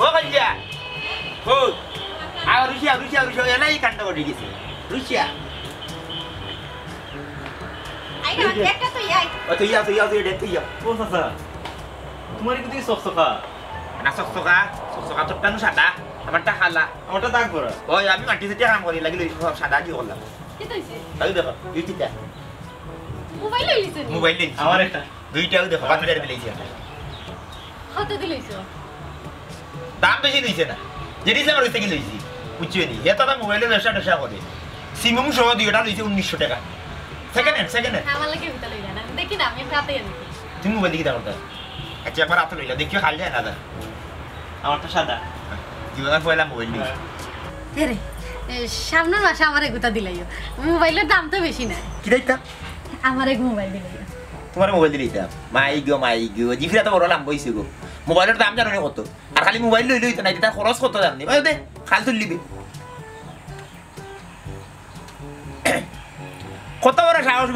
ও কইয়া ও আর রুশিয়া এলাই কাণ্ড করে গেছে রুশিয়া আই না একটা তো ইয়াই ও তুই দেখ তুই ও চাচা তোমার কিন্তু চকচকা না চকচকা তোর টানু সাদা আমারটা খালা আমারটা দাগ করা ওই আমি মাটি থেকে কাম করি লাগিল সব সাদা দিয়ে করলাম কি কইছে তাই দেখো ইউটিটা মোবাইল লইছে মোবাইল দিন আমার একটা দুইটাও দেখো বাজারে দিলেইছে কত দিলইছো দাম বেশি দিছে না যেটি আমার হইতে কি লইছি বুঝছো নি এটা তো মোবাইলের ব্যবসা করে সিমুম সহ দুইটা লইছে 1900 টাকা সেকেন্ড হ্যান্ড আমার লাগে ভিতরে লইলা না দেখি না আমি রাতে আনি তুমি মোবাইল দিকে দাও আচ্ছা একবার রাতে লইলা দেখিও খাল যায় না দা আমারটা সাদা জীবনে পয়লা মোবাইল দিই রে সামনের মাসে আমার এগুতা দিলাইও মোবাইলের দাম তো বেশি না কি দাইতা আমার এক মোবাইল দিলাইও তোমার মোবাইল দিলাইতা মাই গো জিফিরা তো বড় লাম বইছে গো মোবাইলের দাম জানো না কত আর খালি মোবাইল লইলই তো না এটা খরচ কত জানি ভাই দে খাল তুললিবি কত বড় সাহস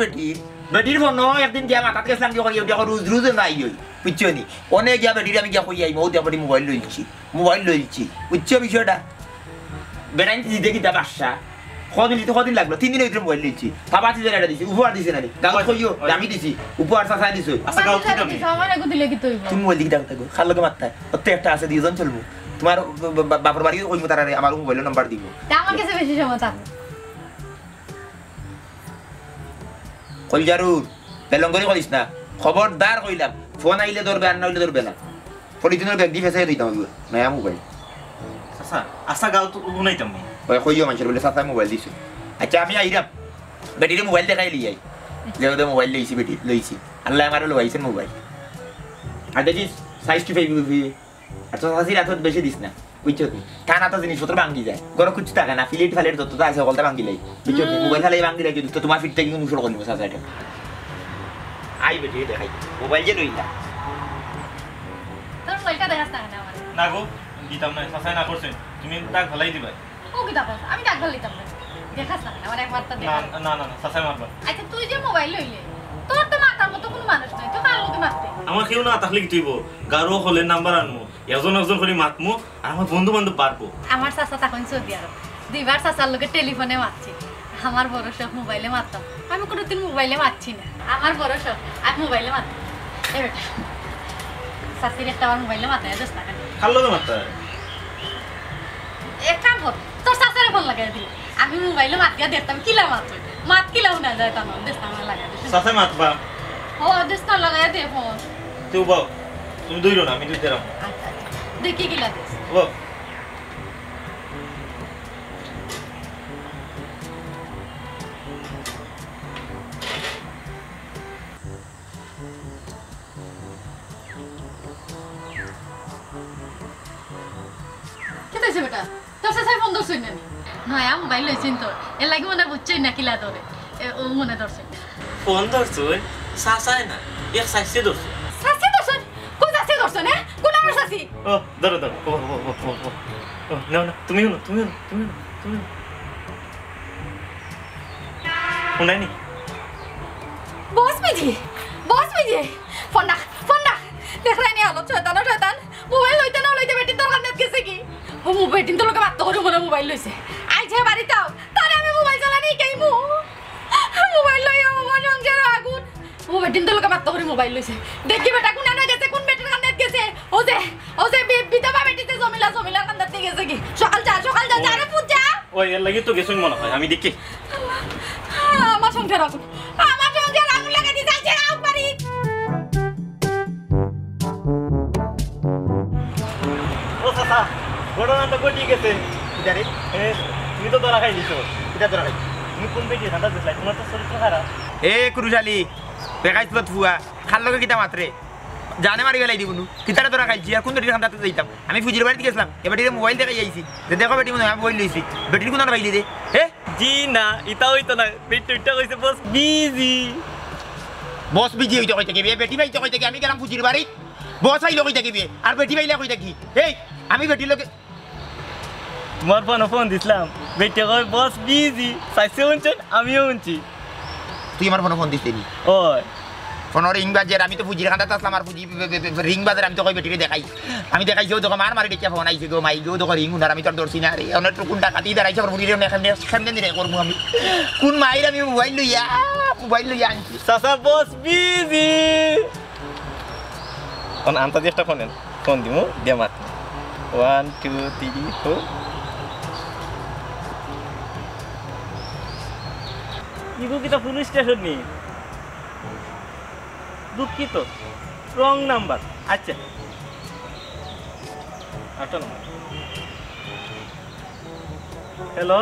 বেটির ফোন একদিন গিয়া মাথাত গেছিলাম কি করি ওটা রোজ নাই হই বুঝছো নি অনেক গিয়া বেটির আমি গিয়া কই আই মৌ দিয়া মোবাইল লইছি বুঝছো বিষয়টা বেটাই দিতে কি দা বাসা কদিন লাগলো 3 দিনের ভিতরে মোবাইল লইছি বাবা দিছে এটা দিছি উপহার দিছে না গাও কইও আমি দিছি উপহার চাচা দিছো আচ্ছা গাও কি দামি আমার এগু দিলে কি তৈব তুমি মোবাইল দিকে ডাকতে গো খাল লগে মারতায় ওতে একটা আছে দুইজন চলবো তোমার বাপর বাড়ি কইমু তারারে আমার মোবাইল নাম্বার দিব আমার কাছে বেশি সময় থাকবে কই জারুর বেলঙ্গরি করিস না খবরদার কইলাম ফোন আইলে ধরবে আর না হইলে ধরবে না পলিথিনের ব্যাগ দিয়ে ফেসাই দিতাম নয়া মোবাইল চাচা আচ্ছা গাও তো শুনাইতাম নি ওই কইও মানুষের বলে সাথে মোবাইল দিছো আচ্ছা আমি আইরাম বেটিরে মোবাইল দেখাই লিয়াই যেহেতু মোবাইল লইছি বেটি লইছি আল্লাহ আমারও লইছে মোবাইল আর দেখিস সাইজ টু ফাইভ আর তো হাসির এত বেশি দিস না বুঝছো কানা তো জিনিসপত্র ভাঙ্গি যায় গরম কিছু থাকে না ফিলেট ফালেট যত আছে সকলটা ভাঙ্গি লাই বুঝছো মোবাইল ফালে ভাঙ্গি লাই যদি তো তোমার ফিট থেকে মুসল করবো সাসাইটা আই বেটি দেখাই মোবাইল যে লইলা তোর মোবাইলটা দেখাস না আমার না গো দিতাম না চাচা না করছেন তুমি দাগ ভালাই দিবা ও কি দাও আমি ডাক লিতাম না দেখাস না আমার একবার তো না দেখা না না চাচা মারবা আচ্ছা তুই যে মোবাইল লইলে তোর তো মাথার মতো কোনো মানুষ নাই তো কার লোকে মারতে আমার কেউ না তাহলে কি তুইব গারো হলে নাম্বার আনমু একজন করে মাতমু আর আমার বন্ধু বান্ধব পারবো আমার চাচা তখন সৌদি আরব দুইবার চাচার লোকে টেলিফোনে মারছি আমার বড় শখ মোবাইলে মারতাম আমি কোনোদিন মোবাইলে মারছি না আমার বড় শখ আমি মোবাইলে মারতাম এ বেটা চাচির একটা আমার মোবাইলে মাথায় 10 টাকা কার লগে মারতা এক কাম কর তোর চাচারে ফোন লাগাই দিল আমি মোবাইলে মাত দিয়া দেখতাম কিলা মাত কিলাও না যায় তানো 10 টাকা লাগাই দিল চাচা মাতবা ও 10 টাকা লাগাই দে ফোন তুই বাও তুমি দইরো না আমি দুই দেরাম আচ্ছা দেখি কিলা দিস বাও বেটা তোর চাচাই ফোন ধরছই না নয়া মোবাইল লইছিন তোর এর লাগি মনে বুঝছই না কিলা তোরে ও মনে ধরছই ফোন ধরছই চাচাই না এক সাইসে ধরছ চাচি ধরছই কোন চাচি ধরছন হ্যাঁ কোন আমার চাচি ও ধরো ও না না তুমি শুনাইনি বস মিজি ফোন না দেখ রাইনি হলো শয়তান মোবাইল লইতে বেটিন তোর কাছে গেছে কি ও বেটিন তোর লোকে বাধ্য করে মনে মোবাইল লইছে আইছে বাড়িতে তারে আমি মোবাইল চালানি কাইমু মোবাইল লইয়া আমার সংসার আগুন ও বেটিন তোর লোকে বাধ্য করে মোবাইল লইছে দেখি বেটা কোন না গেছে কোন বেটির কাছে গেছে ও যে বিধবা বেটিতে জমিলা কান্দাতে গেছে কি সকাল যা আরে পূজা ওই এর লাগি তো গেছুন মনে হয় আমি দেখি আমার সংসার আগুন লাগা দি যাইছে আউ বাড়ি ও চাচা ঘটনা তো ঘটি গেছে জানি তুমি তো ধরা খাই দিছো কিটা তোরা খাই তুমি কোন বেটি ঠান্ডা দিলাই তোমার তো চরিত্র খারাপ এ কুরুশালি বেকাইছিল ফুয়া খাল লগে কিটা মাত্রে জানে মারি গেলাই দিবনু কিতারে তোরা খাইছি আর কোন বেটির খান্দাতে যাইতাম আমি ফুজির বাড়িতে গেছিলাম এবারে মোবাইল দেখাই আইছি যে দেখো বেটি মনে মোবাইল লইছি বেটির কোন বাইলি দে হে জি না এটা হইতো না বেটিটা কইছে বস বিজি বস বিজি হইতে কইতে কি বেটি ভাইতে কইতে কি আমি গেলাম ফুজির বাড়ি বস আইলো কইতে কি আর বেটি ভাইলা কইতে কি এই আমি বেটির লগে তোমার ফোন দিছিলাম বেটি কই বস বিজি সাইছে উনছেন আমিও উনছি তুই আমার ফোন দিছিস নি ওই ফোন রিং বাজে আমি তো ফুজির খান্দাত আসলাম আর ফুজি রিং বাজে আমি তো কই বেটিরে দেখাই আমি দেখাইছি তো মার মারি দেখিয়া ফোন আইছে গো মাই গো তো রিং উনার আমি তো দর্শি না রে অনেক কোন টাকা দিয়ে দাঁড়াইছে আর ফুজিরে সামনে দিনে করবো আমি কোন মাইর আমি মোবাইল লইয়া আনছি চাচা বস বিজি কোন আনতা চেষ্টা ফোন দিমু দিয়া মাত 1 2 3 4 ইগো কিটা পুলিশ স্টেশন নি দুঃখিত রং নাম্বার আচ্ছা হ্যালো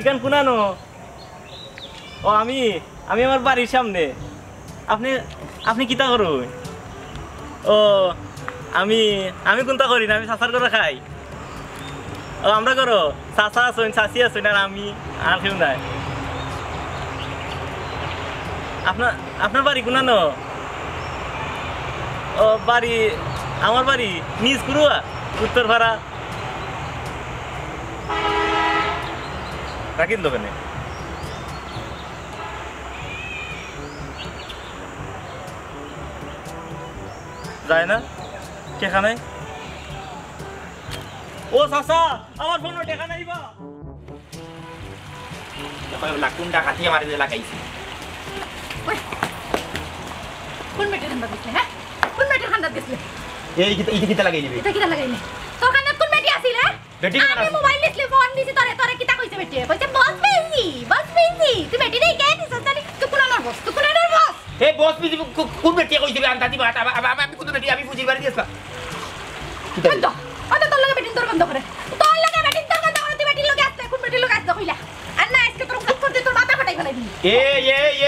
ইকান কুনানো ও আমি আমার বাড়ির সামনে আপনি কিতা করুন ও আমি কোনটা করি না আমি চাচার করে খাই ও আমরা করো চাচা আছেন চাচি আছেন আর আমি আর কেউ নাই আপনার বাড়ি কোনানো ও বাড়ি আমার বাড়ি নিজ কুরুয়া উত্তর ভাড়া রাখিন দোকানে যায় না টেকা নাই ও চাচা আমার ফোন টেকা নাই বা কোন টাকা দিয়ে মারি লাগাইছি কোন বেটির খান্দাত গেছলে হ্যাঁ কোন বেটির খান্দাত গেছলে এই কিতা লাগাই দিবি এটা কিটা লাগাইলে তোর খান্দাত কোন বেটি আছিল রে বেটি আমি মোবাইল নিছলি ফোন দিছি তোরে কিটা কইছে বেটি কইছে বস বিজি তুই বেটি নেই কে দিছ জানি তুই কোন আমার বস এ বস বিজি কোন বেটি কইছে আনতা দিবা আমি কোন বেটি আমি ফুজির বাড়ি গেছলাম বন্ধ তোর লাগে বেটিন তোর বন্ধ করে তুই বেটির লগে আসতে কোন বেটির লগে আসতে কইলা আর না আজকে তোর কাজ করতে তোর মাথা ফাটাই ফেলাই দিই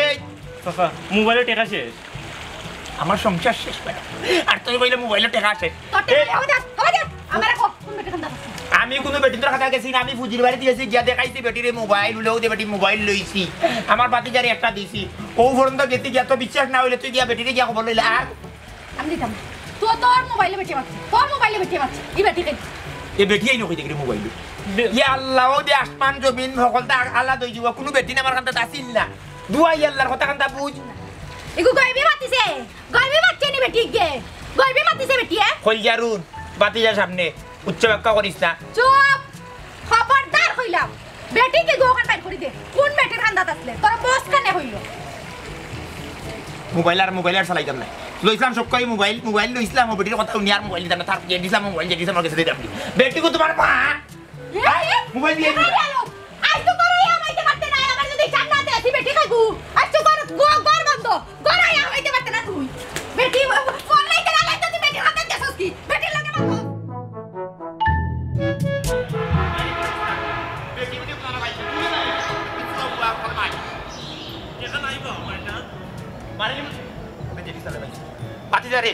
এই চাচা মোবাইলে টেকা শেষ আমার সংসার শেষ করে আর তুই বইলে মোবাইলে টাকা আছে আমার কোন বেটির খান্দাত আমি কোনো বেটির খাতা গেছি না আমি ফুজির বাড়ি দিয়েছি গিয়া দেখাইছি বেটিরে মোবাইল উলেও দে বেটি মোবাইল লইছি আমার বাতিজারি একটা দিছি ও পর্যন্ত গেতি গিয়া তো বিশ্বাস না হইলে তুই গিয়া বেটিরে গিয়া খবর লইলে আর আমি দিতাম তোর মোবাইলে বেটি মারছে এই বেটি কে এ বেটি আই নকই দেখি মোবাইল ইয়া আল্লাহ ও দে আসমান জমিন সকলটা আল্লাহ দই দিব কোনো বেটি আমার কাছে আসিল না দুয়াই আল্লাহর কথা কান্তা বুঝ এগু গাইবে মাতিছে নি বেটি গে গাইবে মাতিছে বেটি কলজারুন বাতিজার সামনে উচ্চ বাক্য করিস না চুপ খবরদার কইলাম বেটি কে গো কান পাই করি দে কোন বেটির খান্দাত আসলে তোর বস কানে হইল মোবাইল আর চালাইতাম না লইছিলাম সব কই মোবাইল লইছিলাম বেটির কথা উনি আর মোবাইল দিতাম না তার যে দিছিলাম মোবাইল কাছে দিতাম বেটি কো তোমার মা মোবাইল দিয়ে আজ তো করে আমাইতে পারতে না আমার যদি জান্নাতে আছি বেটি খাইগু আজ তো গর বন্ধ গরাই আমাইতে পারতে না তুই বেটি ফোন লাইতে না লাইতে তুই বেটির হাতে দেছস কি বেটির লাগে মারো বেটি কোন না ভাই তুই না ইসলাম বা ফরমাই টেকা নাই বা আমারটা মারিম বেটি দিছালে ভাই বাতিজারে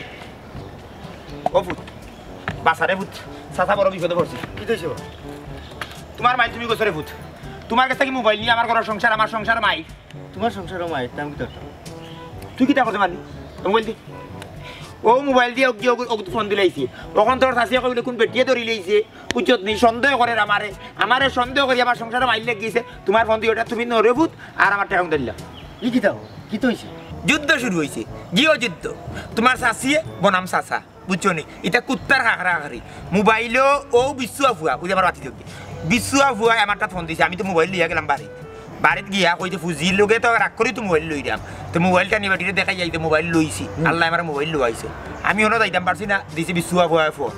ও ফুট বাসারে ফুট সাসা বড় বিপদে পড়ছি কি কইছো তোমার মাই তুমি গোছরে ফুট তোমার কাছে কি মোবাইল নিয়ে আমার ঘরের সংসার আমার সংসার মাই তোমার সংসারও মায়ের দাম কি করতাম তুই কি তা করতে পারলি মোবাইল দি ও মোবাইল দিয়ে ওকে ফোন দিলাইছি তখন তোর শাসিয়া কইলে কোন বেটিয়ে ধরি লইছে উজ্জত নেই সন্দেহ করে আমারে সন্দেহ করি আমার সংসারে মাইল লেগে তোমার ফোন দিয়ে ওটা তুমি নরে ফুট আর আমার টাকা দিলাম ই কি দাও কি তো হইছে যুদ্ধ শুরু হয়েছে জিও যুদ্ধ তোমার শাসিয়ে বনাম শাসা বুঝছো নি এটা কুত্তার হাঁকড়াহাঁকড়ি মোবাইলও ও বিশ্ব আফুয়া ওই যে আমার বাতি থাকবে বিশ্ব আফুয়া আমারটা ফোন দিছে আমি তো মোবাইল লিয়া গেলাম বাড়িতে গিয়া কইতে ফুজির লোকে তো রাগ করি তো মোবাইল লই দাম তো মোবাইলটা নিয়ে বাটিতে দেখাই যাইতে মোবাইল লইছি আল্লাহ আমার মোবাইল লইছে আমি ওনো যাইতাম পারছি না দিছি বিশ্ব আফুয়া ফোন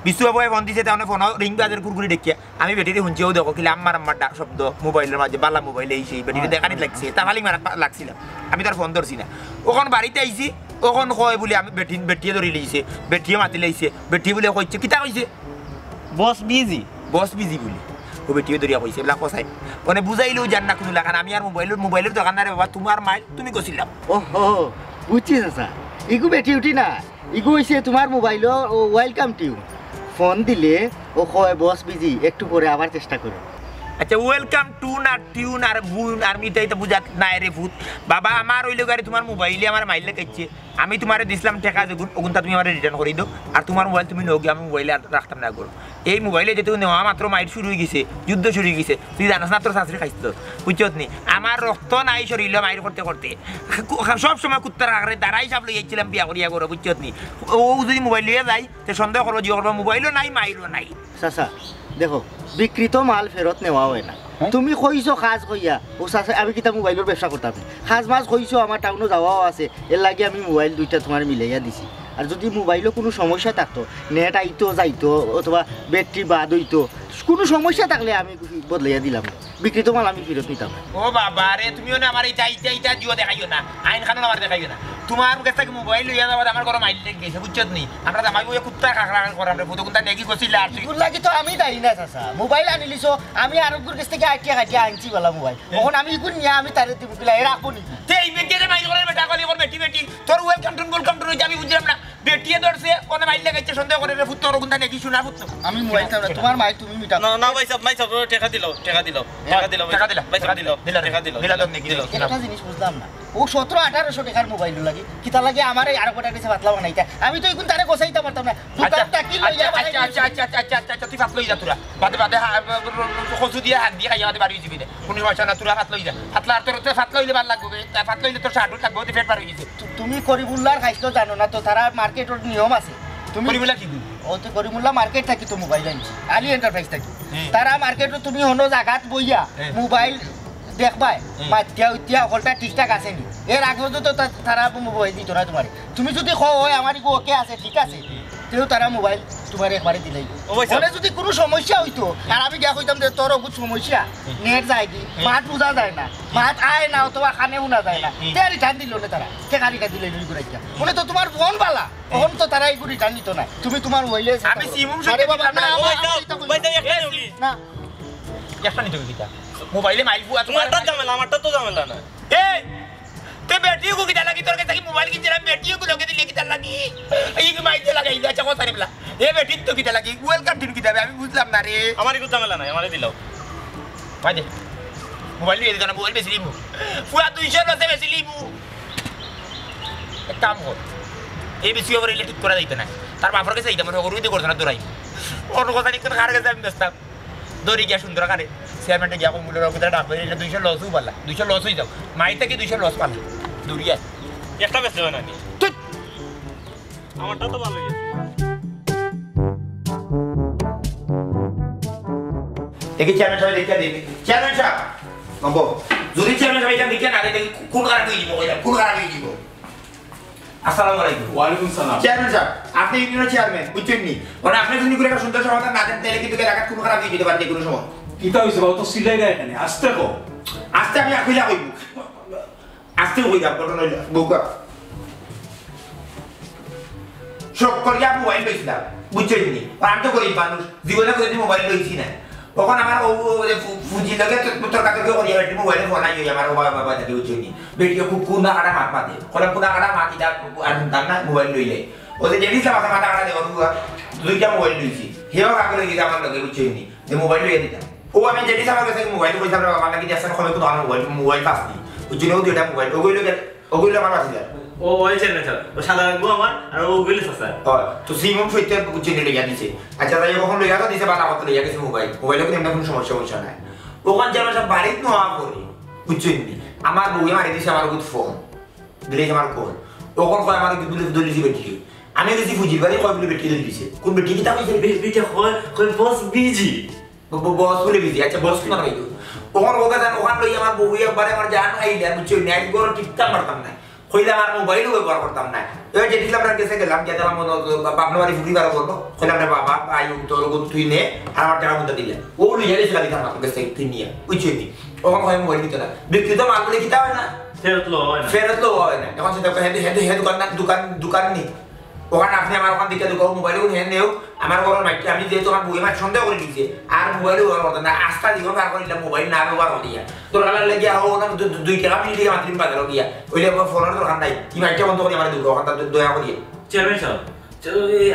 বিশ্ব আফুয়া ফোন দিছে তাহলে ফোন রিং বাজার কুরকুরি দেখিয়া আমি বেটিতে শুনছিও দেখো কিলে আমার ডাক শব্দ মোবাইলের মাঝে বালা মোবাইল এইছে বেটিতে দেখানি লাগছে তাহলে মারা লাগছিলাম আমি তার ফোন ধরছি না ওখান বাড়িতে আইছি ওখান কয় বলে আমি বেটিয়ে ধরি লইছে বেটিয়ে মাতি লাইছে বেটি বলে কইছে কিতা কইছে বস বিজি বলে ও বেটিয়ে ধরিয়া কইছে এগুলা কসাই মানে বুঝাইলেও জান না কোনো লাগান আমি আর মোবাইলের দোকান না রে বাবা তোমার মাইল তুমি কইছিলাম ওহো বুঝছি চাচা ইগু বেটি উঠি না ইগু হইছে তোমার মোবাইল ও ওয়েলকাম টিউ ফোন দিলে ও কয় বস বিজি একটু পরে আবার চেষ্টা করো আচ্ছা ওয়েলকাম টু না টিউন আর বুন আর মিটাই তো বুঝাত নাই রে ভূত বাবা আমার ওইলো গাড়ি তোমার মোবাইলে আমার মাইলে কাইছে আমি তোমারে দিছিলাম টাকা যখন ওগুনটা তুমি আমার রিটার্ন করে দাও আর তোমার মোবাইল তুমি লোক আমি মোবাইলে রাখতাম না করো এই মোবাইলে যেহেতু নেওয়া মাত্র মাইট শুরু হয়ে গেছে, যুদ্ধ শুরু হয়ে গেছে, তুই জানাস না তোর শাশুড়ি খাইছিল, বুঝছত নি? আমার রক্ত নাই শরীর মাইর করতে করতে সব সময় কুত্তার আগে দাঁড়াই সাপ লইয়াছিলাম বিয়া করিয়া করো, বুঝছত নি? ও যদি মোবাইল লিয়ে যায় তো সন্দেহ করবো যে করবো মোবাইলও নাই মাইরও নাই। চাচা দেখো বিকৃত মাল ফেরত নেওয়া হয় না। তুমি কইছো খাজ কইয়া ও চাচা আমি কিতা মোবাইলের ব্যবসা করতাম, খাজ মাছ কইছো আমার টাউনও যাওয়াও আছে, এর লাগে আমি মোবাইল দুইটা তোমার মিলাইয়া দিছি। আর যদি মোবাইলও কোনো সমস্যা থাকতো, নেট আইতো যাইতো অথবা ব্যাটারি বাদ হইতো, কোনো সমস্যা থাকলে আমি বদলাইয়া দিলাম, বিকৃত মাল আমি ফেরত নিতাম। ও বাবা রে, তুমিও না আমার এইটা জিও দেখাইও না, আইন কানুন আমার দেখাইও না। তোমার কাছ থেকে মোবাইল লইয়া যাওয়া আমার ঘরে মাইল লেগে গেছে, বুঝছত নি? আমরা জামাই বইয়া কুত্তা কাকড়া করে আমরা ফুটো কুত্তা নেকি গছিল আর তুই লাগে তো আমি দায়ী না চাচা, মোবাইল আনিলিছো আমি আরোগ্যর কাছ থেকে আইটিয়া কাটিয়া আনছি বলা মোবাইল, তখন আমি ইগুন নিয়ে আমি তারে দিব কিলা এরা কোনি তে এই বেটিয়ে মাইল করে বেটা কলি কর বেটি তোর ওয়েলকাম টু আমি বুঝলাম না, বেটিয়ে ধরছে কোন মাইল লাগাইছে সন্দেহ করে রে ফুটো কুত্তা নেকি শোনা ফুটো আমি মোবাইল চাও তোমার মাই তুমি মিটা না না ভাই সব টাকা দিল একটা জিনিস বুঝলাম না, ও 1700-1800 টাকার মোবাইল লাগে কিতা লাগে আমার এই আরো কোটা দিছে পাতলা বানাইতা, আমি তো ইগুন তারে গোছাইতে পারতাম না, দোকানটা কি লইয়া আচ্ছা তুই ফাত লই যা তোরা বাদে খসু দিয়ে হাত দিয়ে খাইয়া বাড়ি যাবি না, কোন সমস্যা না, তোরা ফাত লই যা, ফাতলা তোর ফাত লইলে ভালো লাগবে, ফাত লইলে তোর শাড়ু থাকবে, তুই ফেট পার হয়ে গেছে। তুমি করিমুল্লার খাইছো জানো না তো, তারা মার্কেটের নিয়ম আছে, তুমি করিমুল্লা কি ও তো করিমুল্লা মার্কেট থাকি তো মোবাইল আনছি আলি এন্টারপ্রাইজ থাকি, তারা মার্কেটে তুমি হনো জায়গাত বইয়া মোবাইল দেখবাই মাতিয়া উতিয়া হলটা ঠিকঠাক আছে নি, এর আগে তো তারা মোবাইল দিত না তোমার, তুমি যদি কও হয় আমার ওকে আছে ঠিক আছে, তেও তারা মোবাইল তোমার একবারে দিলাই, ওখানে যদি কোনো সমস্যা হইতো আর আমি গিয়া কইতাম যে তোর বহুত সমস্যা, নেট যায় কি মাঠ বোঝা যায় না, মাঠ আয় না অথবা খানে শোনা যায় না, তে রিটার্ন দিল না তারা, কে রিটার্ন দিলে নি ঘুরাইয়া মনে তো তোমার ফোন বালা, তখন তো তারা এইগুলো রিটার্ন দিত না, তুমি তোমার মোবাইলে আমি সিমুম সাথে বাবা না না একটা নিতে কিটা মোবাইলে মাইল বুয়া তোমারটা ঝামেলা, আমারটা তো ঝামেলা না। এই তে বেটিও কো কিটা লাগি তোর কাছে কি মোবাইল কিনছিলাম, বেটিও কো লগে দিলে কিটা লাগি এই কি মাইতে লাগাই আচ্ছা কথা নিবলা এ বেটি তো কিটা লাগি ওয়েলকাম দিন কিটা আমি বুঝলাম না রে, আমারই কোনো ঝামেলা নাই, আমারই দিলাও ভাই দে মোবাইল নিয়ে দিও না, মোবাইল বেশি লিমু পুরা 200 লসে বেশি লিমু, এক কাম কর এই বেশি ওভার ইলেকট্রিক করা যাইতো না, তার বাপর কাছে যাইতাম ওরুইতে করছ না দৌড়াই অন্য কথা নিক কার কাছে আমি ব্যস্ত দৌড়ি গিয়া সুন্দর কারে চেয়ারম্যানটা গিয়া কম মূল্যের কথা ডাকবে, এটা 200 লসও পারলা, 200 লস হয়ে যাও মাইতে কি 200 লস পারলা দৌড়িয়া একটা বেশি হয় না, আমারটা তো ভালোই আছে। দেখি চেয়ারম্যান সাহেব দেখে দিবি, চেয়ারম্যান সাহেব বাবু যদি চেয়ারম্যান সাহেব এটা দেখে না দেখি কোন কারণে হয়ে দিব, কোন কারণে হয়ে দিব। আসসালামু আলাইকুম। ওয়ালাইকুম সালাম। চেয়ারম্যান সাহেব আপনি ইউনিয়নের চেয়ারম্যান বুঝছেন নি, মানে আপনি যদি করে একটা সুন্দর সমাধান না দেন তাহলে কিন্তু এলাকার কোনো খারাপ হয়ে যেতে পারে কোনো সময়। কিতা হইছে বাবা তো সিলাই না এখানে আসতে কো আজকে আমি আকুইলা কইব আজকে কইবা ঘটনা হইলো বউকা সব করিয়া মোবাইল লইছিলাম বুঝছেন নি, আমি তো গরিব মানুষ জীবনে কোনোদিন মোবাইল লইছি না, তখন আমার ও ফুজি লাগে তোর কাছে কেউ করিয়া বেটি মোবাইলে ফোন আই আমার বাবা থাকে বুঝছেন নি, বেটিকে খুব কুনা কাটা মাত মাতে কলে কুনা কাটা মাতি দা আর দাম না মোবাইল লইলে ওদের জেনিস আমার মাথা কাটা দেব দুইটা মোবাইল লইছি হেও কাকে লই গিয়ে আমার লগে বুঝছেন নি যে মোবাইল লইয়া দিতাম, ও আমি জেনিস আমার কাছে মোবাইল কইতাম না আমার লাগি দেশে খমে কোনো মোবাইল পাস নি বুঝছেন, ও দুইটা মোবাইল ওগুলো আমার পাস দিলা ও হয়েছে না স্যার, ও সাদা রাখবো আমার আর ও গেলে স্যার তো সিমম সইতে বুঝছেন লইয়া দিছে, আচ্ছা তাই কখন লইয়া তো দিছে বালা মত লইয়া গেছে মোবাইলে কিন্তু এমন কোনো সমস্যা নাই, ওখান যেন সব বাড়িত নোয়া করি বুঝছেন নি, আমার বউয়ে মারি দিছে আমার গুড ফোন দিলে আমার কোন তখন কয় আমার দলিছি বেটি আমি গেছি ফুজির বাড়ি কয় বলে বেটি দিছে কোন বেটি কি তা কইছে বেটা কই বস বিজি বস বলে বিজি, আচ্ছা বস কি মানে কইতো তখন ওকে জান ওখান লই আমার বউয়ে একবারে আমার জান আইলা বুঝছেন নি, একবার ঠিকঠাক মারতাম না কইলা আমার মোবাইলও ব্যবহার করতাম না, এবার যে দিলাম না কাছে গেলাম যে আমার বাপনা বাড়ি ফুটি বার করবো কইলাম রে বাবা আই তোর গুড তুই নে আর আমার টাকা মতো দিলে ও লইয়া গেছিল দিতাম আমার কাছে তুই নিয়ে বুঝছেন নি, ওখান হয় মোবাইল দিতে না বিক্রিত মালগুলো কিতা হয় না ফেরত লো হয় না, এখন সেটা দোকান নেই ওখানে আপনি আমার ওখান থেকে দোকান মোবাইলেও হ্যাঁ নেও আমার ঘরের মাইকে আমি যেহেতু আমার বই মাছ সন্দেহ করে দিয়েছে আর মোবাইলও ব্যবহার করতাম না, আস্থা দিও বার করে দিলাম মোবাইল না ব্যবহার করিয়া তোর গালার লেগে হো না 2 টাকা মিলি দিয়ে মাত্র বাজারও গিয়া ওইলে ফোনের দোকান নাই কি মাইকে বন্ধ করি আমার দোকানটা দয়া করিয়ে চেয়ারম্যান সাহেব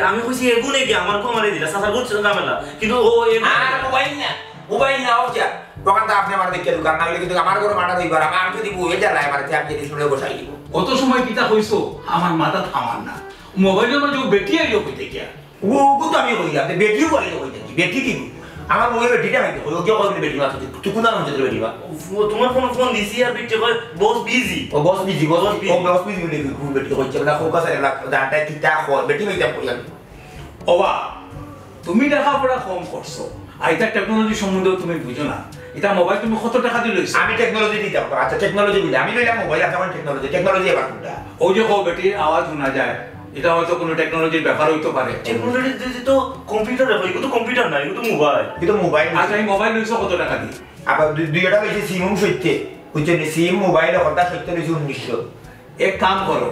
আমি কইছি এগুনে কি আমার কো মারি দিলা সাসার গুছ ঝামেলা কিন্তু ও আর মোবাইল না হচ্ছে দোকানটা আপনি আমার দেখে দোকান না হলে কিন্তু আমার ঘরে মাটা দইবার আমার যদি বইয়ে জ্বালায় আমার আমি যদি শুনে বসাই দিব কত সময় কিতা হইছো আমার মাথা থামান না মোবাইলের মাঝে বেটি আইলো কইতে গিয়া ও তো আমি কইলাম বেটিও কই দেখি বেটি কি আমার মোবাইল বেটিটা আমি কই কি কই বেটি মাত্র তুই কোন নাম জেতে বেটি বা তোমার ফোন দিছি আর বিটে কয় বস বিজি ও বস বিজি বলে কি বেটি কইছে না ফোকাস এর দাঁটা কিটা কই বেটি হইতা কই আমি অবা তুমি লেখাপড়া কম করছো আর এটা টেকনোলজি সম্বন্ধেও তুমি বুঝো না এটা মোবাইল তুমি কত টাকা দিয়ে লইছো আমি টেকনোলজি দিতাম আচ্ছা টেকনোলজি দিলে আমি লইলাম মোবাইল আছে আমার টেকনোলজি এবার কোনটা ওই যে বেটির আওয়াজ শোনা যায় এটা হয়তো কোনো টেকনোলজির ব্যাপার হইতে পারে টেকনোলজি তো কম্পিউটার ব্যাপার এগুলো তো কম্পিউটার না এগুলো তো মোবাইল কিন্তু মোবাইল আচ্ছা এই মোবাইল লইছো কত টাকা দিয়ে আবার দুইটা হইছে সিম সইতে হইছে সিম মোবাইল কথা সইতে হইছে 1900 এক কাম করো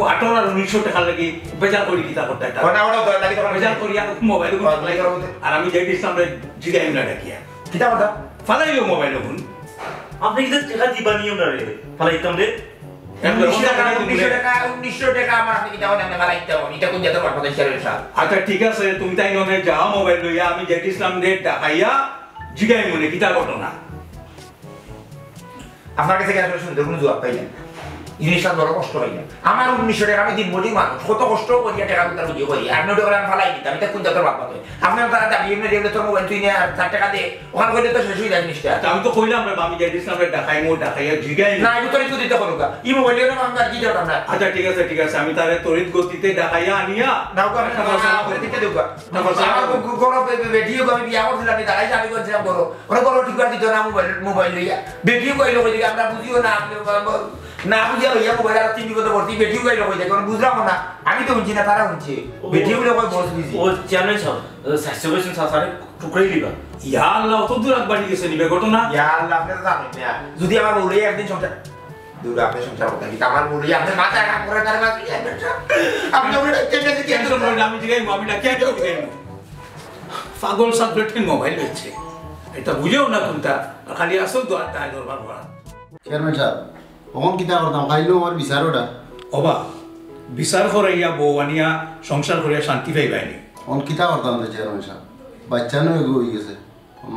18 আর 1900 টাকা লাগি বেজার করি কিতা করতে এটা কোনা ওটা দর লাগি তখন বেজার করি মোবাইল আর আমি যেটি সামনে জিগাই না ডাকিয়া কিতা কথা ফালাইও মোবাইল গুন আপনি কি টাকা দিবা নিয়ম না রে ফালাইতাম রে 1900 টাকা আমার আপনি কিতা মানে মালাইতে হবে এটা কোন জায়গা পাঠাতে চাইছেন স্যার আচ্ছা ঠিক আছে তুমি তাই ননে যাও মোবাইল লইয়া আমি যেটি ইসলাম দে ডাকাইয়া জিগাই মনে কিতা ঘটনা আপনার কাছে কেন শুনতে কোনো জবাব পাইলেন জিনিসটা বড় কষ্ট হয় না আমার 1900 টাকা আমি দিন বলি মানুষ কত কষ্ট করিয়া টাকা উদ্ধার বুঝিয়ে করি আপনি ওটা করে আমি ফালাই দিতাম আমি তা কোন জায়গার বাপ পাবে আপনার তারা দাবি এমনি রেগুলে তোর মোবাইল তুই নিয়ে 4 টাকা দে ওখানে করলে তো শেষ হয়ে যায় জিনিসটা আমি তো কইলাম রে আমি যেটি ইসলাম ডাকাইয়া জিগাই না আমি তোর একটু দিতে পারো এই মোবাইলের নাম আমি আর কি জানো না আচ্ছা ঠিক আছে আমি তারে তড়িৎ গতিতে ডাকাইয়া আনিয়া নাও গো আমি করে দিতে দেব আমার গরো বেটিও আমি বিয়া করছিলাম আমি দাঁড়াই আমি করছিলাম গরো ওরা গরো ঠিক করে দিত না মোবাইল লইয়া বেটিও কইলো কই দিকে আমরা বুঝিও না না বুঝিয়া হইয়া মোবাইল আর তিন বিপদে ভর্তি বেটিও কইলো কই দেখো বুঝলাম না আমি তো বুঝি না তারা বুঝছে বেটিও কইলো কই বস বিজি ও চ্যানেল সব স্বাস্থ্য কইছেন সাসারে টুকরাই দিবা ইয়া আল্লাহ অত দূর বাড়ি গেছে নিবে ঘটনা ইয়া আল্লাহ আপনি তো জানেন না যদি আমার বলে একদিন সংসার দূর আপনি সংসার করতে কি আমার বলে আপনি মাথা কাম করে তার মাঝে আমি তো বলে টেনশন টেনশন করে আমি জিগাই আমি ডাকিয়া জিগাই পাগল সাবজেক্টের মোবাইল হচ্ছে এটা বুঝেও না কোনটা খালি আসো দোয়া তাই দরবার করা চেয়ারম্যান সাহেব অমন কিতা করতাম খাইলেও আমার বিচারোটা অবা বিচার করাইয়া বউ আনিয়া সংসার করিয়া শান্তি পাইবাইনি অমন কিতা করতাম তো চেয়ারম্যান সাহেব বাচ্চা নয় এগো হয়ে গেছে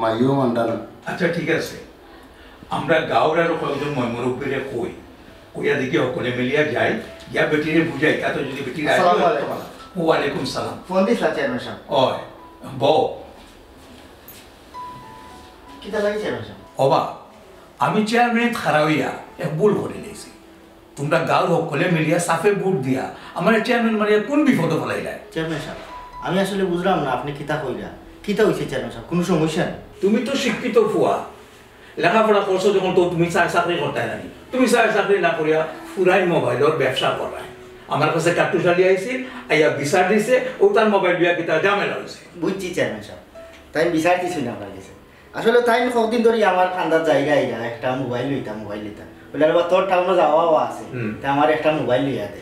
মাইও মানটা না আচ্ছা ঠিক আছে আমরা গাঁৱৰ আৰু কয়েকজন মুৰব্বীৰে কইয়া দেখি সকলে মিলিয়া যাই ইয়া বেটিৰে বুঝাই কাতো যদি বেটিৰ আসসালামু আলাইকুম। ওয়ালাইকুম সালাম ফোন দিছিলা চেয়ারম্যান সাহেব অয় বউ কিতা লাগি চেয়ারম্যান সাহেব অবা আমি চেয়ারম্যান খারাইয়া এক ভুল করে নিয়েছি তোমরা গাঁৱৰ সকলে মিলিয়া সাফে ভোট দিয়া আমার চেয়ারম্যান মারিয়া কোন বিপদে ফেলাইলাই চেয়ারম্যান সাহেব আমি আসলে বুঝলাম না আপনি কিতা কইরা কিতা হইছে চেয়ারম্যান সাহেব কোনো সমস্যা নেই তুমি তো শিক্ষিত ফুয়া লেখাপড়া করছো যখন তো তুমি চাকরি করতে জানি তুমি চাকরি না করিয়া পুরাই মোবাইলের ব্যবসা করায় আমার কাছে কাটুশালি আইছিল আইয়া বিচার দিছে ও তার মোবাইল বিয়া কিতা ঝামেলা হয়েছে বুঝছি চেয়ারম্যান সাহেব তাই বিচার দিছি না আপনার কাছে আসলে তাই কতদিন ধরে আমার খান্দার জায়গা আইরা একটা মোবাইল লইতাম বলে আবার তোর টাউনে যাওয়াও আছে তা আমার একটা মোবাইল লইয়া দে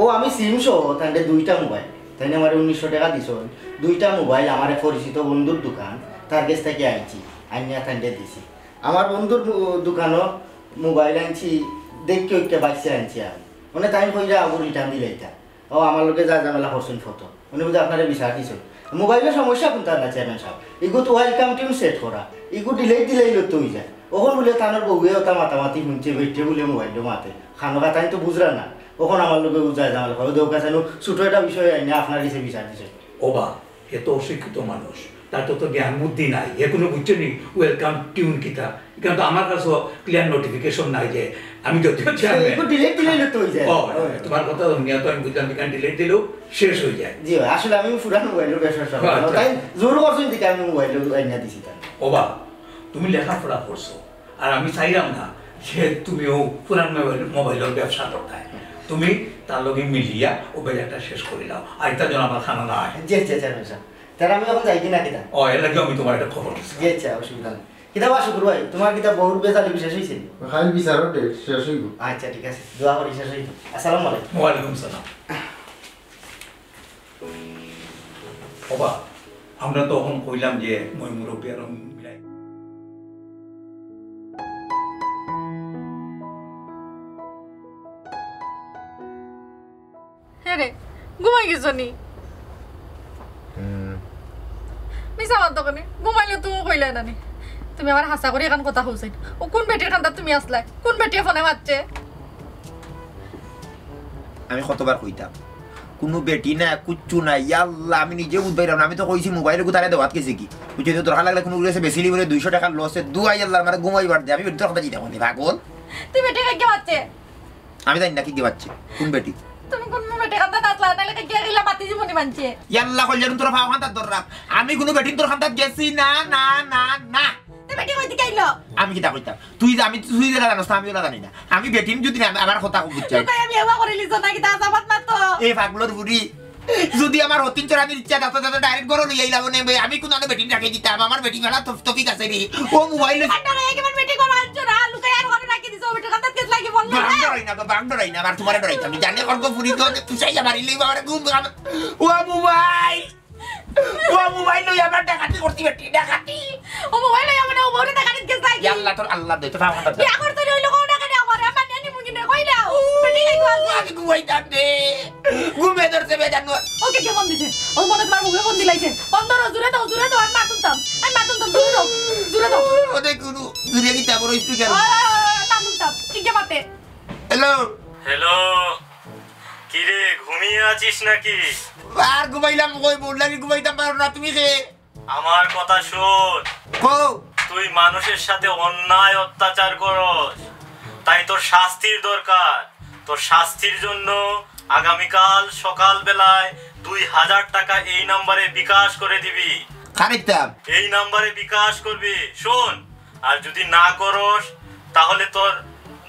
ও আমি সিম সহ তাহলে দুইটা মোবাইল তাই আমার 1900 টাকা দিছ দুইটা মোবাইল আমার পরিচিত বন্ধুর দোকান তার কাছ থেকে আনছি আনিয়া তাহলে দিছি আমার বন্ধুর দোকানও মোবাইল আনছি দেখতে ওইটা বাইসে আনছি আমি মানে তাই কইরা আবার রিটার্ন দিলে এটা ও আমার লোকে যা ঝামেলা করছেন ফটো উনি বুঝে আপনারা বিচার দিছেন মোবাইলের সমস্যা কোনটা না চেয়ারম্যান সাহেব এগু তো ওয়েলকাম টিম সেট করা এগু দিলেই লতো হয়ে যায় ওখন বলে তানোর বউয়ে ওটা মাতামাতি শুনছে বেটে বলে মোবাইলটা মাতে খানো তাই তো বুঝরা না ওখন আমার লোকে বুঝায় ঝামেলা করে দেও কাছে ছোটো একটা বিষয় আইনে আপনার কাছে বিচার দিছে ওবা এ তো অশিক্ষিত মানুষ তার তো জ্ঞান বুদ্ধি নাই এ কোনো বুঝছে নি ওয়েলকাম টিউন কিতা কিন্তু আমার কাছে ক্লিয়ার নোটিফিকেশন নাই যে আমি যদিও দিলেই লতো হয়ে যায় তোমার কথা নিয়ে তো আমি বুঝলাম এখানে ডিলেট দিলেও শেষ হয়ে যায় জি আসলে আমি পুরানো মোবাইলের ব্যবসা তাই জোর করছেন দিকে আমি মোবাইল আইনা দিছি তাই ওবা তুমি লেখাপড়া করছো আর আমি চাইলাম না সে তুমিও পুরান মোবাইলের ব্যবসা করতে তুমি তার লগে মিলিয়া ও বাজারটা শেষ করে দাও আর তার জন্য আমার খানা না হয় জি চেয়ারম্যান সাহেব তাহলে আমি এখন যাই কিনা কিনা ও এর লাগে আমি তোমার একটা খবর দিচ্ছি জি আচ্ছা অসুবিধা নেই কিতা বা শুক্র ভাই তোমার কিতা বহুত বেজালি বিশেষ হয়েছে খাইল বিচারও ডেট শেষ হইব আচ্ছা ঠিক আছে দোয়া করি শেষ হইব আসসালামু আলাইকুম ওয়ালাইকুম সালাম ওবা আমরা তখন কইলাম যে মই মুরব্বী আর মিলাই হ্যাঁ রে ঘুমাই গেছো নি মিছা মাত দোকানে ঘুমাইলে তুমি কইলে না নি তুমি আমার হাসা করে এখন কথা হইছেন ও কোন বেটির খান্দার তুমি আসলাই কোন বেটিয়ে ফোনে মারছে আমি কতবার কইতাম কোনো বেটি না কুচ্ছু নাই আল্লাহ আমি নিজে বুঝবাইলাম না আমি তো কইছি মোবাইলে কোথায় দেওয়াত গেছে কি বুঝছি তো দরকার লাগলে কোনো গেছে বেশি লিবলে 200 টাকা লসে দুয়াই আল্লাহ আমার ঘুমাইবার দে আমি বেটি কথা জিতা কোনি পাগল তুই বেটি কে বাচ্চে আমি জানি না কি বাচ্চা কোন বেটি তুমি কোন বেটি কথা নাচলা নালে কে গিলা বাতি জীবনি মানছে আল্লাহ কইলেন তোরা ফাও খান্তার দররা আমি কোনো বেটি তোর খান্তার গেছি না না না না তুই বেটি কইতে গাইলো আমি কি তা কইতাম তুই যেটা জানোস না আমি ওটা জানি না আমি বেটিম যদি আমার কথা বুঝছাই তুই আমি এবা করে লিছ না কি তা জামাত মাত্র এই পাগলর বুড়ি যদি আমার হতিন চড়ানির ইচ্ছা থাকতো তাহলে ডাইরেক্ট বড় লই আইলাম নে আমি কোন আনে বেটি রাখি দিতাম আমার বেটি মেলা টপিক আছে রে ও মোবাইল আন্ডারে একবার বেটি করে আনছো না লুকাই আর ঘরে রাখি দিছো বেটি কথা কেস লাগি বল না বাং ডরাই না আর তোমারে ডরাই আমি জানি অর্গ ফুরি তো তুই চাই আমার ইলেই বাবারে ঘুম ও মোবাইল লই আমার ডাকাতি করতি বেটি ডাকাতি ও মোবাইল লই আমার ও বড় ডাকাতি কেস লাগি আল্লাহ তোর আল্লাহ দে তো ফাও খাতা বিয়া করতে রইলো কোন ডাকাতি আমার আমার নানি মুগিনে কইলা বেটি কই কোয়াছে আমি ঘুমাইতাম দে ঘুমে ধরছে বেজান ওকে কে ফোন দিছে ও মনে তোমার মুখে ফোন দিলাইছে বন্ধর জুরে দাও আমি মাতুনতাম জুরে দাও ও দেখুন জুরে কি তা বড় স্পিকার মাতুনতাম ঠিক মাতে হ্যালো কি রে ঘুমিয়ে আছিস নাকি আর ঘুমাইলাম কই বল লাগি ঘুমাইতাম পারো না তুমি কে আমার কথা শোন কো তুই মানুষের সাথে অন্যায় অত্যাচার করস তাই তোর শাস্তির দরকার তোর শাস্তির জন্য আগামীকাল সকাল বেলায় 2000 টাকা এই নম্বরে বিকাশ করে দিবি খানিকতাম এই নম্বরে বিকাশ করবি শোন আর যদি না করস তাহলে তোর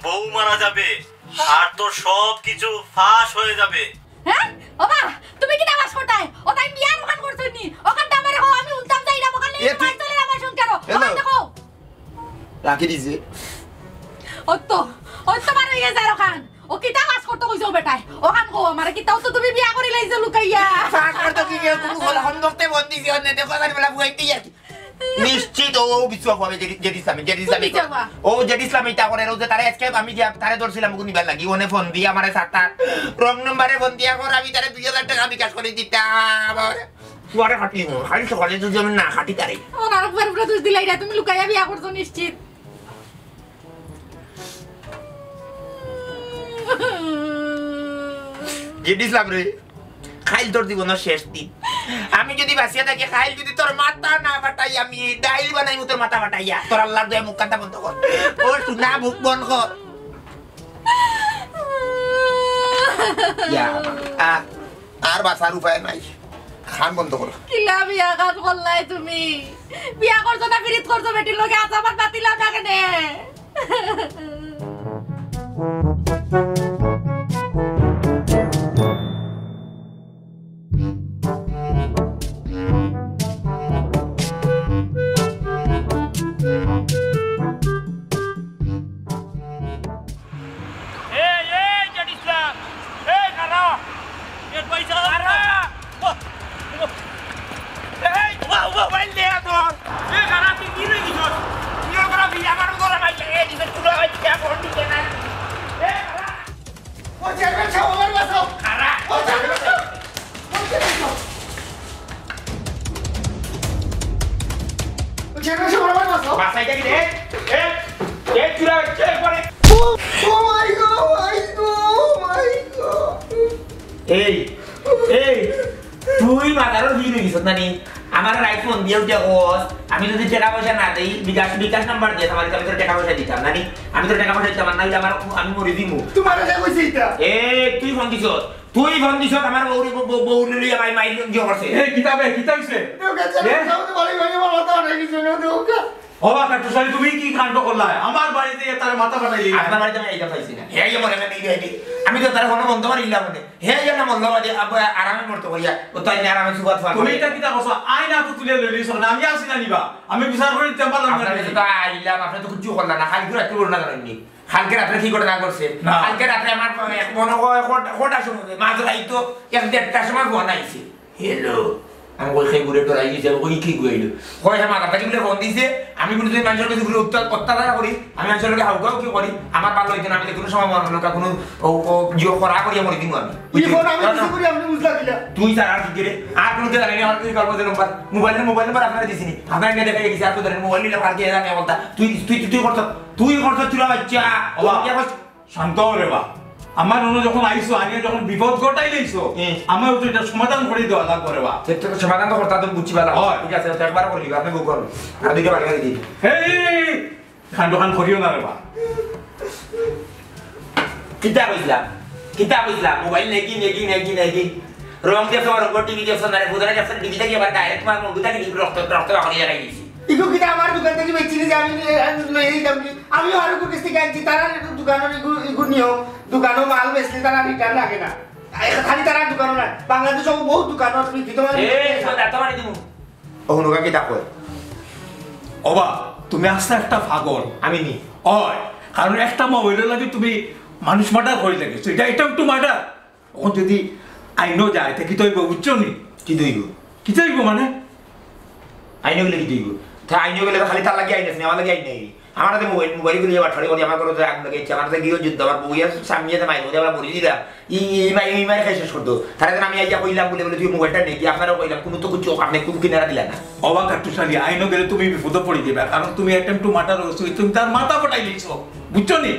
বউ মারা যাবে আর তোর সব কিছু ফাঁস হয়ে যাবে হ্যাঁ বাবা তুমি কি নামাজ পড়তাই ও তাই বিয়ার ওখান করছনি ওখান আমারে হো আমি উল্টাম যাই না ওখানে চলে আমার সংসার ওখান দেখো রাখি দিছে ওই তো মার হয়ে গেছে ওখান ও কিটা কাজ করতে কইছো বেটাই ওখান কো আমারে কিটাও তো তুমি বিয়া করি লাইছো লুকাইয়া ফাঁক করতে কি কেউ কোনো হল হন্দতে বন্দি দিও না দেখো গান বেলা বুয়াইতে আর নিশ্চিত ও বিশ্বাস হবে জেডি ইসলামী ও জেডি ইসলামী তা করে রোজে তারে আজকে আমি যে তারে ধরছিলাম গুনি নিবার লাগি ওনে ফোন দিয়ে আমারে সাতটা রং নম্বরে ফোন দিয়া কর আমি তারে 2000 টাকা বিকাশ করে দিতাম তুই খাটি খালি সকালে যদি আমি না খাটি তারে ও না একবার পুরো দুষ দিলাই তুমি লুকাইয়া বিয়া করছো নিশ্চিত জেডি ইসলাম রে খাইল তোর দিব না শেষ দিন আমি যদি বাসিয়া থাকি খাইল যদি তোর মাথা না ফাটাই আমি ডাইল বানাই তোর মাথা ফাটাইয়া তোর আল্লাহর দয়া মুখ কাটা বন্ধ কর ও শুনা মুখ বন্ধ কর আর বাসার উপায় নাই খান বন্ধ কর কিলা বিয়া কাজ করলাই তুমি বিয়া করছো না ফিরিত করছো বেটির লগে আজাবাত বাতিলাম না কেনে তুই মাথারও ভিড় হয়ে গেছ নানি আমার রাইট ফোন দিয়ে উঠে ওস আমি যদি টাকা পয়সা না দেই বিকাশ নাম্বার দিয়ে আমার আমি তোর টাকা পয়সা দিতাম নানি আমি তোর টাকা পয়সা দিতাম না আমার আমি মরে দিমু তোমার কাছে কইছি এটা তুই ফোন দিছ আমার বউ লই আমার মাইল দিয়ে করছে কিতাব হইছে ওবা কাটু সারি তুমি কি কাণ্ড করলা আমার বাড়িতে তার মাথা ফাটাইলি আপনার বাড়িতে আমি এইটা পাইছি না হে যে মনে নেই রে আমি তো তার কোনো বন্ধ মারিলাম না হে যে না মল্ল বাদে আরামে মরতে কইয়া ও তাই না আরামে সুবাত ফাল তুমি এটা কিতা কইছো আইনা তো তুলে লইলিছ না আমি আসি না নিবা আমি বিচার করে দিতে পারলাম না আপনারা তো আইলাম আপনি তো কিছু করলেন না খালি রাতে বড় না জানেননি কালকে রাতে কি করে না করছে কালকে রাতে আমার মনে হয় কোটা সময় মাঝ রাইতো 1:30টার সময় ফোন আইছে হ্যালো আমি কই খাই ঘুরে তোর আইছি আমি কই কি কইলো কই আমার কাছে বলে ফোন দিছে আমি বলি তুই মানুষের কাছে ঘুরে অত্যাচার করি আমি মানুষের কাছে হাউকাও কি করি আমার ভালো হইতো না আমি কোনো সময় মনে লোকা কোনো ও জিও করা করি মরি দিমু আমি এই ফোন আমি কিছু করি আপনি বুঝলা দিলা তুই স্যার আর কি করে আর কোনো কে জানি আমার তুই কল বলে নম্বর মোবাইল নাম্বার আপনারা দিছিনি আপনারা নিয়ে দেখে গেছি আর তো ধরেন মোবাইল নিলে কালকে জানি বলতা তুই করছ তুই বাচ্চা শান্ত রে বা আমার অন্য যখন আইছো আগে যখন বিপদ ঘটাই লইছো আমার তো এটা সমাধান করে দেওয়া লাগবে রে বা সেটা তো সমাধান তো করতে তুমি বুঝছি ভালো হয়। ঠিক আছে একবার করে দিবা আপনি বুক করুন আর দুইটা বাড়ি করে দিই হেই খান দোকান করিও না রে বা কিতা বুঝলাম মোবাইল নেকি রং দেখো রং টিভি দেখো না বুঝানা যাচ্ছে টিভি থেকে আবার ডাইরেক্ট মার মুন্ডু থেকে রক্ত বাকি জায়গায় দিছি ইগো কিটা আমার দোকান থেকে বেচি যে আমি লই যাম আমি আর কো কিস্তি গাইছি তারা দোকানের ইগো নিও দোকানও মাল বেচলে তারা রিটার্ন লাগে না খালি তারা দোকান না বাংলাদেশে বহুত দোকান আছে তোমার দাঁত মারি দিমু ওহনুকা কিতা কয় ওবা তুমি আস্তে একটা পাগল আমি নি হয় কারণ একটা মোবাইলের লাগে তুমি মানুষ মার্ডার হয়ে লাগেছো এটা একটু মার্ডার এখন যদি আইনও যায় তা কি তো বুঝছো নি কি দইব কি চাইবো মানে আইনে গেলে কি দইব তা আইনে গেলে খালি তার লাগে আইনে আমার লাগে আইনে আমার হাতে মোবাইল গুলি আবার ঠাড়ি করে আমার করে আগুন লাগিয়েছে আমার হাতে গিয়ে যুদ্ধ আমার বইয়া সামনে মাই বলে আবার মরে দিলাম এই মাই খাই শেষ করতো তার আমি আইয়া কইলাম বলে তুই মোবাইলটা নেই আপনারাও কইলাম কোনো তো কিছু আপনি কোনো কিনারা দিলেন না অবাক কাটুশালি আইনও গেলে তুমি বিপদে পড়ে যাবে কারণ তুমি অ্যাটেম্প টু মার্ডার হয়েছো তুমি তার মাথা ফটাই দিয়েছো বুঝছো নি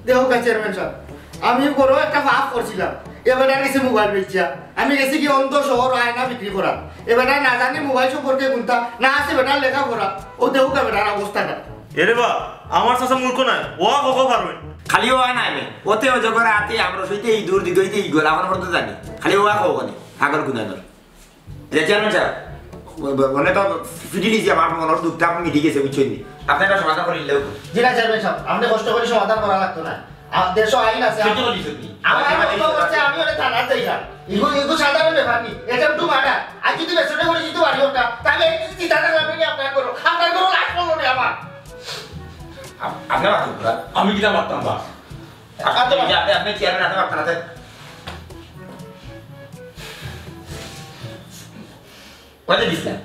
দেখো চেয়ারম্যান সাহেব আমি বড় একটা পাপ করছিলাম এবারে গেছে মোবাইল বেচিয়া আমি গেছি কি অন্ধ শহর আয়না বিক্রি করা এবারে না জানি মোবাইল সম্পর্কে কোনটা না আছে বেটার লেখাপড়া ও দেউকা বেটার অবস্থাটা এরে বা আমার চাচা মূর্খ নাই ও কখন পারবেন খালি ও না আমি ওতে ও যখন রাতে আমরা সইতে এই দূর দিকে হইতে এই গোলা আমার মতো জানি খালি ও খাবো কোনে আগর গুনানোর চেয়ারম্যান সাহেব মনে তো ফিটি দিয়েছি আমার মনের দুঃখটা আপনি মিটি গেছে বুঝছেন নি আপনি একটা সমাধান করে নিলেও জিলা চেয়ারম্যান সাহেব আপনি কষ্ট করে সমাধান করা লাগতো না দেশ আইন আছে সেটা বলি সত্যি আমার কথা হচ্ছে আমি ওরে থানা যাইলাম ইগো সাধারণ ব্যাপার নি এটা একটু মারা আর যদি বেসনে করে যদি বাড়ি ওটা তাহলে এই চিন্তা লাগবে না আপনার করো লাশ করলো না আমার আপনার বাকি আমি কিটা পারতাম বা আপনি চেয়ারম্যান আপনি আপনার হাতে কত দিচ্ছেন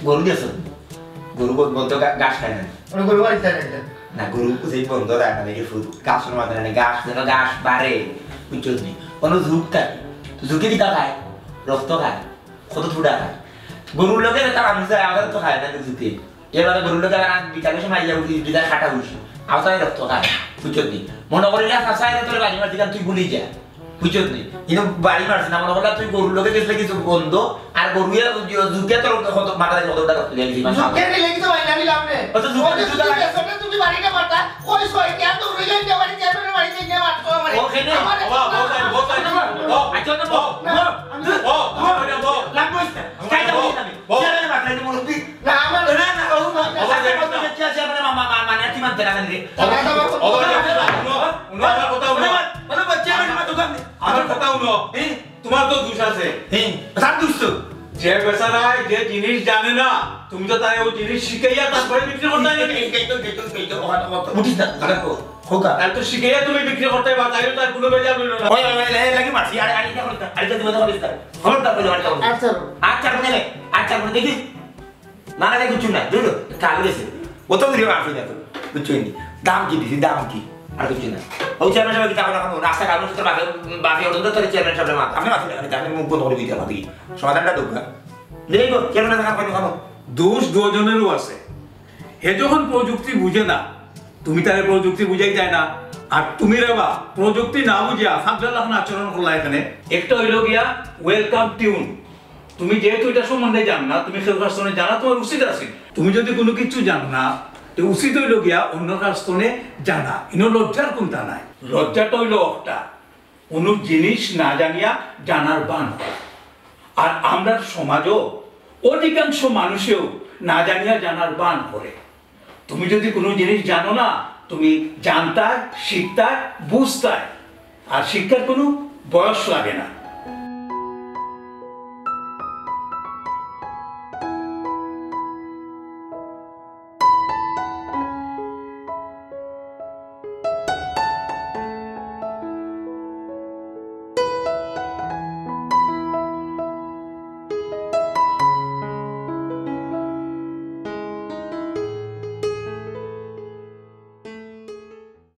গরু দিয়েছ গরু বলতো গাছ খায় না ওরে গরু বাড়ি থাকে না গরু সেই বন্ধ দেয় না দেখি শুধু গাছের মাঝে গাছ যেন গাছ বাড়ে বুঝছো নি কোনো ঝুঁক থাকে ঝুঁকে দিতা খায় রক্ত খায় কত ফুটা খায় গরুর লোকের তার আমি আমাদের তো খায় না ঝুঁকে এবারে গরুর লোকের বিকালের সময় বিদায় খাটা বসি আওতায় রক্ত খায় বুঝছো নি মনে করিলে ফাঁসায় তোর বাড়ি মারতে তুই ভুলি যা বুঝছো নি কিন্তু বাড়ি মারছি না মনে করলে তুই গরুর লোকে গেছিলে কিছু বন্ধ আর গরুয়ে ঝুঁকে তোর মাথা থেকে কতটা রক্ত দিয়ে দিবি ঝুঁকে নিলে কিছু বাইনা নিলাম রে তো ঝুঁকে তুমি বাড়িটা মারতা ওই সই কেন তো রইলে যে বাড়ি চেয়ারম্যানের বাড়িতে গিয়ে মারতো আমারে ওখানে ও আচ্ছা না লাগবে কাই দাও আমি চেয়ারম্যানের বাড়িতে আমি মুরব্বি না আমার না ও চেয়ারম্যানের মামা মানে কি মানতে না রে আমার কথা শুনো তোমার তো দোষ আছে তার দুষ্ট যে বেচারায় যে জিনিস জানে না তুমি তো তাই ও জিনিস শিখাইয়া তারপরে বিক্রি করতে উঠিস না হোকা তাই তো শিখাইয়া তুমি বিক্রি করতে বা তাই তার কোনো বেজার হইল না ওই লাগি মারছি আরে আরে করতে আরে তুমি তো করিস না হলটা করে মারতে হবে আচ্ছা আচ্ছা করে নেবে আচ্ছা করে দেখি না না কিছু না দুটো কাল গেছে ও তো দিও আসি না তো বুঝছেন দাম কি দিছি দাম কি আর কিছু না ও চেয়ারম্যান সাহেব কি টাকা রাখুন রাস্তা কাগজ তো বাকি অর্ডার তো চেয়ারম্যান সাহেবের মাথা আপনি মাথা লাগাতে আপনি মুখ বন্ধ করে দিতে হবে সমাধানটা দোকা দেখো চেয়ারম্যান সাহেব কই খাবো দোষ দুজনেরও আছে হে যখন প্রযুক্তি বুঝে না তুমি তাহলে প্রযুক্তি বুঝাই যায় না আর তুমি রে বা প্রযুক্তি না বুঝিয়া সাবধান রাখুন আচরণ করলা এখানে একটা হইল গিয়া ওয়েলকাম টিউন তুমি যেহেতু এটা সম্বন্ধে জান না তুমি কেউ কাছ থেকে জানা তোমার উচিত আছে তুমি যদি কোনো কিছু জান না তো উচিত হইল গিয়া অন্য কাছ থেকে জানা ইনো লজ্জার কোনটা নাই লজ্জাটা হইল একটা কোনো জিনিস না জানিয়া জানার বান আর আমরা সমাজও অধিকাংশ মানুষেও না জানিয়া জানার বান করে তুমি যদি কোনো জিনিস জানো না তুমি জানতা শিখতা বুঝতা আর শিক্ষার কোনো বয়স লাগে না